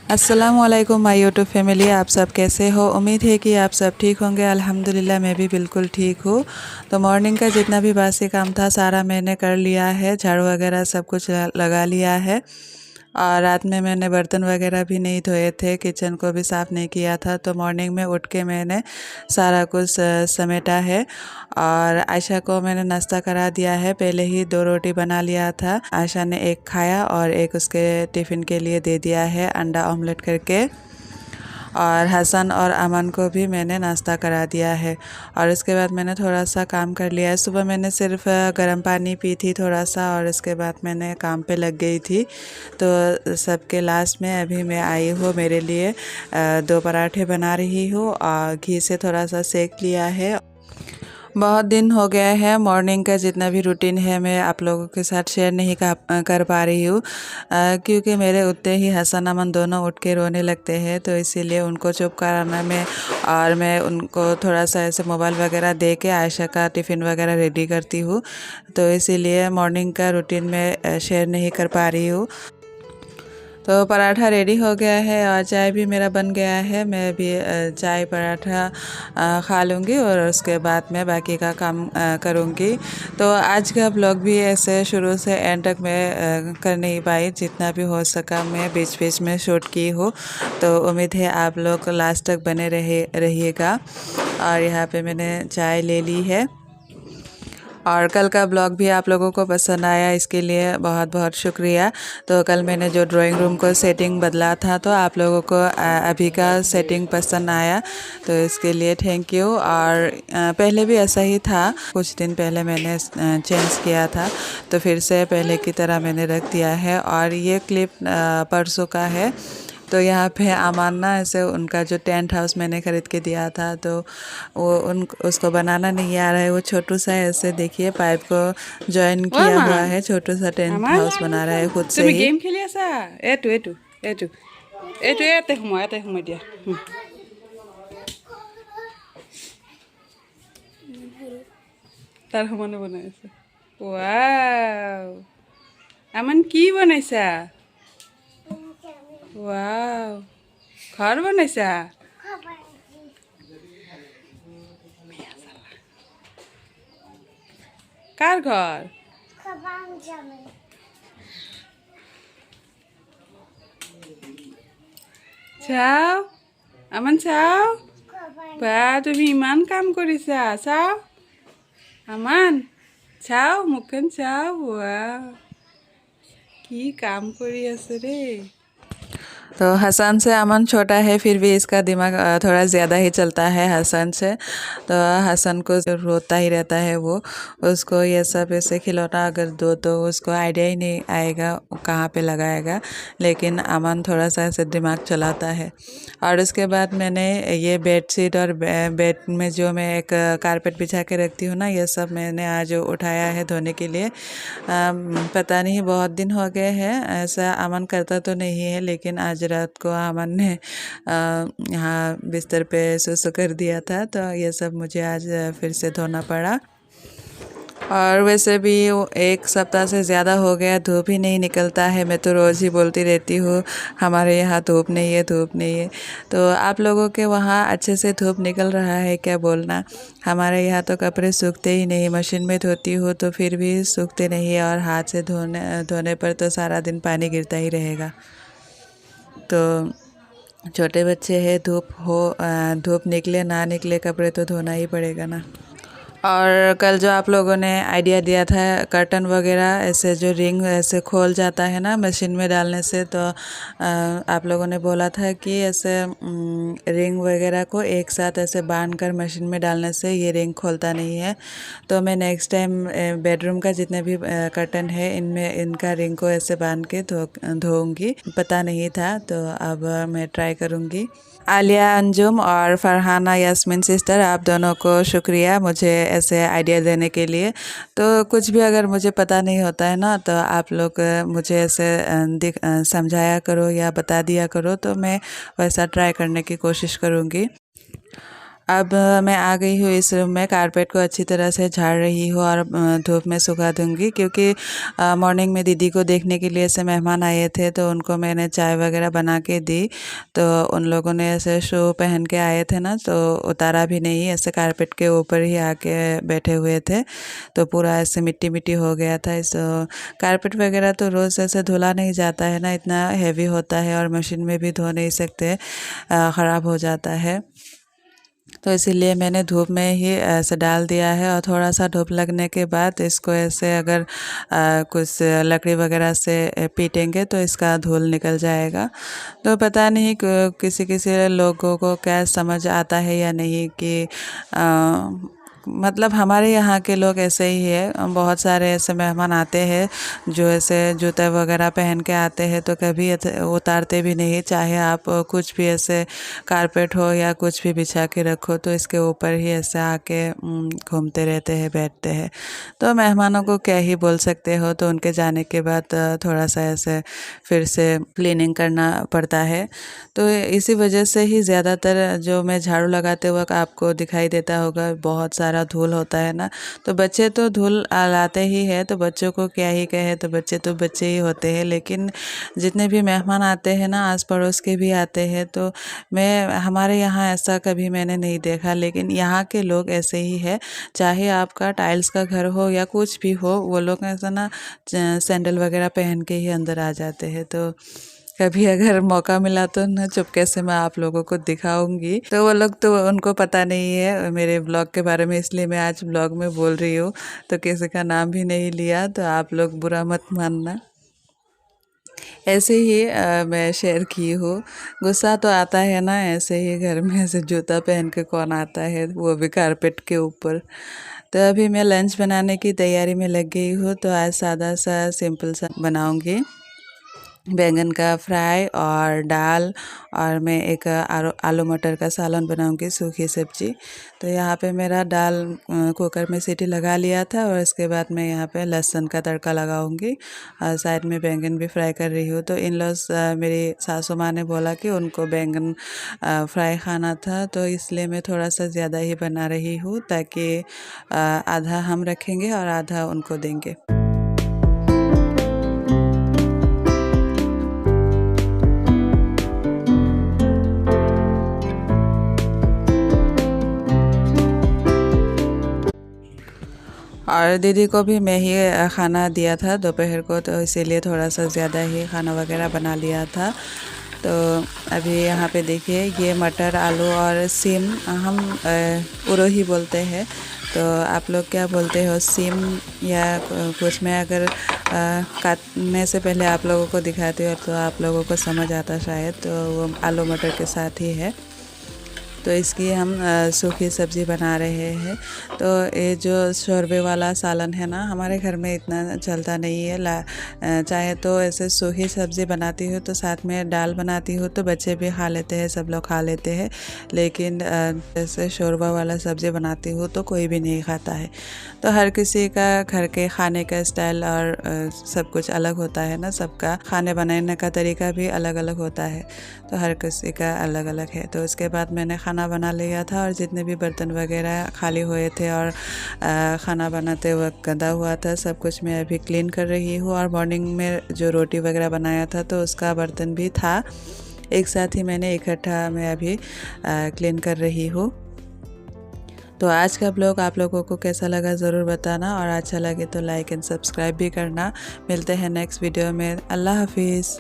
अस्सलामुअलैकुम my YouTube family, आप सब कैसे हो। उम्मीद है कि आप सब ठीक होंगे। अल्हम्दुलिल्लाह मैं भी बिल्कुल ठीक हूँ। तो मॉर्निंग का जितना भी बासी काम था सारा मैंने कर लिया है। झाड़ू वगैरह सब कुछ लगा लिया है। और रात में मैंने बर्तन वगैरह भी नहीं धोए थे, किचन को भी साफ़ नहीं किया था। तो मॉर्निंग में उठ के मैंने सारा कुछ समेटा है। और आयशा को मैंने नाश्ता करा दिया है। पहले ही 2 रोटी बना लिया था। आयशा ने एक खाया और एक उसके टिफ़िन के लिए दे दिया है अंडा ऑमलेट करके। और हसन और अमन को भी मैंने नाश्ता करा दिया है। और उसके बाद मैंने थोड़ा सा काम कर लिया है। सुबह मैंने सिर्फ गर्म पानी पी थी थोड़ा सा, और उसके बाद मैंने काम पे लग गई थी। तो सबके लास्ट में अभी मैं आई हूँ। मेरे लिए 2 पराठे बना रही हूँ और घी से थोड़ा सा सेक लिया है। बहुत दिन हो गया है मॉर्निंग का जितना भी रूटीन है मैं आप लोगों के साथ शेयर नहीं कर पा रही हूँ, क्योंकि मेरे उठते ही हसन अमन दोनों उठ के रोने लगते हैं। तो इसीलिए उनको चुप कराना में, और मैं उनको थोड़ा सा ऐसे मोबाइल वगैरह दे के आयशा का टिफ़िन वगैरह रेडी करती हूँ। तो इसीलिए मॉर्निंग का रूटीन में शेयर नहीं कर पा रही हूँ। तो पराठा रेडी हो गया है और चाय भी मेरा बन गया है। मैं भी चाय पराठा खा लूँगी और उसके बाद मैं बाकी का काम करूँगी। तो आज का ब्लॉग भी ऐसे शुरू से एंड तक मैं कर नहीं पाई। जितना भी हो सका मैं बीच बीच में शूट की हूँ। तो उम्मीद है आप लोग लास्ट तक बने रहिएगा। और यहाँ पे मैंने चाय ले ली है। और कल का ब्लॉग भी आप लोगों को पसंद आया, इसके लिए बहुत बहुत शुक्रिया। तो कल मैंने जो ड्राइंग रूम को सेटिंग बदला था तो आप लोगों को अभी का सेटिंग पसंद आया, तो इसके लिए थैंक यू। और पहले भी ऐसा ही था, कुछ दिन पहले मैंने चेंज किया था, तो फिर से पहले की तरह मैंने रख दिया है। और ये क्लिप परसों का है। तो यहाँ पे अमाना ऐसे उनका जो टेंट हाउस मैंने ख़रीद के दिया था, तो वो उसको बनाना नहीं आ रहा है। वो छोटू सा ऐसे देखिए पाइप को जॉइन ও किया মা हुआ है, छोटू सा टेंट আমার हाउस बना रहा है खुद से তুমি ही। গেম খেলি আছা এইটো এইটো এইটো এইটো ইয়াতে সোমাই দিয়া তাৰ সমানে বনাই আছে। ৱাও আমান কি বনাইছা? ৱাও ঘৰ বনাইছা? কাৰ ঘৰ? চাও আমান চাও বা তুমি ইমান কাম কৰিছা। চাও আমান চাও মুখখন চাও। ৱাও কি কাম কৰি আছে ৰে। तो हसन से अमन छोटा है, फिर भी इसका दिमाग थोड़ा ज़्यादा ही चलता है हसन से। तो हसन को रोता ही रहता है वो। उसको ये सब ऐसे खिलौना अगर दो तो उसको आइडिया ही नहीं आएगा कहाँ पे लगाएगा। लेकिन अमन थोड़ा सा ऐसे दिमाग चलाता है। और उसके बाद मैंने ये बेडशीट और बेड में जो मैं एक कारपेट बिछा के रखती हूँ ना, ये सब मैंने आज उठाया है धोने के लिए। पता नहीं बहुत दिन हो गए हैं, ऐसा अमन करता तो नहीं है, लेकिन आज रात को अमन ने यहाँ बिस्तर पे सुसु कर दिया था, तो ये सब मुझे आज फिर से धोना पड़ा। और वैसे भी एक सप्ताह से ज़्यादा हो गया धूप ही नहीं निकलता है। मैं तो रोज़ ही बोलती रहती हूँ हमारे यहाँ धूप नहीं है, धूप नहीं है। तो आप लोगों के वहाँ अच्छे से धूप निकल रहा है क्या बोलना। हमारे यहाँ तो कपड़े सूखते ही नहीं, मशीन में धोती हूँ तो फिर भी सूखते नहीं है, और हाथ से धोने पर तो सारा दिन पानी गिरता ही रहेगा। तो छोटे बच्चे हैं, धूप निकले ना निकले कपड़े तो धोना ही पड़ेगा ना। और कल जो आप लोगों ने आइडिया दिया था कर्टन वगैरह ऐसे जो रिंग ऐसे खोल जाता है ना मशीन में डालने से, तो आप लोगों ने बोला था कि ऐसे रिंग वगैरह को एक साथ ऐसे बांध कर मशीन में डालने से ये रिंग खोलता नहीं है। तो मैं नेक्स्ट टाइम बेडरूम का जितने भी कर्टन है इनमें इनका रिंग को ऐसे बांध के धोऊंगी। पता नहीं था, तो अब मैं ट्राई करूँगी। आलिया अंजुम और फरहाना यास्मीन सिस्टर, आप दोनों को शुक्रिया मुझे ऐसे आइडिया देने के लिए। तो कुछ भी अगर मुझे पता नहीं होता है ना, तो आप लोग मुझे ऐसे समझाया करो या बता दिया करो, तो मैं वैसा ट्राई करने की कोशिश करूँगी। अब मैं आ गई हूँ इस रूम में, कारपेट को अच्छी तरह से झाड़ रही हूँ और धूप में सुखा दूँगी, क्योंकि मॉर्निंग में दीदी को देखने के लिए ऐसे मेहमान आए थे, तो उनको मैंने चाय वगैरह बना के दी। तो उन लोगों ने ऐसे शू पहन के आए थे ना, तो उतारा भी नहीं, ऐसे कारपेट के ऊपर ही आके बैठे हुए थे, तो पूरा ऐसे मिट्टी मिट्टी हो गया था। इस कारपेट वगैरह तो रोज़ ऐसे धुला नहीं जाता है ना, इतना हैवी होता है और मशीन में भी धो नहीं सकते, ख़राब हो जाता है। तो इसीलिए मैंने धूप में ही ऐसे डाल दिया है, और थोड़ा सा धूप लगने के बाद इसको ऐसे अगर कुछ लकड़ी वगैरह से पीटेंगे तो इसका धूल निकल जाएगा। तो पता नहीं किसी किसी लोगों को क्या समझ आता है या नहीं कि मतलब हमारे यहाँ के लोग ऐसे ही है, बहुत सारे ऐसे मेहमान आते हैं जो ऐसे जूते वगैरह पहन के आते हैं, तो कभी उतारते भी नहीं, चाहे आप कुछ भी ऐसे कारपेट हो या कुछ भी बिछा के रखो, तो इसके ऊपर ही ऐसे आके घूमते रहते हैं, बैठते हैं। तो मेहमानों को क्या ही बोल सकते हो, तो उनके जाने के बाद थोड़ा सा ऐसे फिर से क्लीनिंग करना पड़ता है। तो इसी वजह से ही ज़्यादातर जो मैं झाड़ू लगाते वक्त आपको दिखाई देता होगा, बहुत सारा धूल होता है ना। तो बच्चे तो धूल लाते ही है, तो बच्चों को क्या ही कहे, तो बच्चे ही होते हैं, लेकिन जितने भी मेहमान आते हैं ना, आस पड़ोस के भी आते हैं, तो हमारे यहाँ ऐसा कभी मैंने नहीं देखा, लेकिन यहाँ के लोग ऐसे ही है। चाहे आपका टाइल्स का घर हो या कुछ भी हो, वो लोग ऐसा ना सैंडल वगैरह पहन के ही अंदर आ जाते हैं। तो कभी अगर मौका मिला तो ना चुपके से मैं आप लोगों को दिखाऊंगी। तो वो लोग तो उनको पता नहीं है मेरे ब्लॉग के बारे में, इसलिए मैं आज ब्लॉग में बोल रही हूँ, तो किसी का नाम भी नहीं लिया, तो आप लोग बुरा मत मानना। ऐसे ही मैं शेयर की हूँ। गुस्सा तो आता है ना, ऐसे ही घर में ऐसे जूता पहन के कौन आता है, वो भी कारपेट के ऊपर। तो अभी मैं लंच बनाने की तैयारी में लग गई हूँ। तो आज सादा सा सिंपल सा बनाऊंगी, बैंगन का फ्राई और दाल, और मैं एक आलू मटर का सालन बनाऊंगी, सूखी सब्जी। तो यहाँ पे मेरा दाल कुकर में सीटी लगा लिया था, और इसके बाद मैं यहाँ पे लहसुन का तड़का लगाऊंगी, और साइड में बैंगन भी फ्राई कर रही हूँ। तो इन लॉज मेरी सासू माँ ने बोला कि उनको बैंगन फ्राई खाना था, तो इसलिए मैं थोड़ा सा ज़्यादा ही बना रही हूँ, ताकि आधा हम रखेंगे और आधा उनको देंगे। और दीदी को भी मैं ही खाना दिया था दोपहर को, तो इसीलिए थोड़ा सा ज़्यादा ही खाना वगैरह बना लिया था। तो अभी यहाँ पे देखिए, ये मटर, आलू और सीम, हम उरो ही बोलते हैं। तो आप लोग क्या बोलते हो, सीम या कुछ? मैं अगर काटने से पहले आप लोगों को दिखाती हूँ तो आप लोगों को समझ आता शायद। तो वो आलू मटर के साथ ही है। तो इसकी हम सूखी सब्ज़ी बना रहे हैं। तो ये जो शोरबे वाला सालन है ना, हमारे घर में इतना चलता नहीं है। चाहे तो ऐसे सूखी सब्ज़ी बनाती हूँ तो साथ में दाल बनाती हूँ, तो बच्चे भी खा लेते हैं, सब लोग खा लेते हैं। लेकिन जैसे शोरबा वाला सब्ज़ी बनाती हूँ तो कोई भी नहीं खाता है। तो हर किसी का घर के खाने का स्टाइल और सब कुछ अलग होता है ना, सबका खाने बनाने का तरीका भी अलग अलग होता है, तो हर किसी का अलग अलग है। तो उसके बाद मैंने खाना बना लिया था, और जितने भी बर्तन वगैरह खाली हुए थे और खाना बनाते वक्त गंदा हुआ था, सब कुछ मैं अभी क्लीन कर रही हूँ। और मॉर्निंग में जो रोटी वगैरह बनाया था तो उसका बर्तन भी था, एक साथ ही मैंने इकट्ठा मैं अभी क्लीन कर रही हूँ। तो आज का ब्लॉग आप लोगों को कैसा लगा ज़रूर बताना, और अच्छा लगे तो लाइक एंड सब्सक्राइब भी करना। मिलते हैं नेक्स्ट वीडियो में। अल्लाह हाफिज़।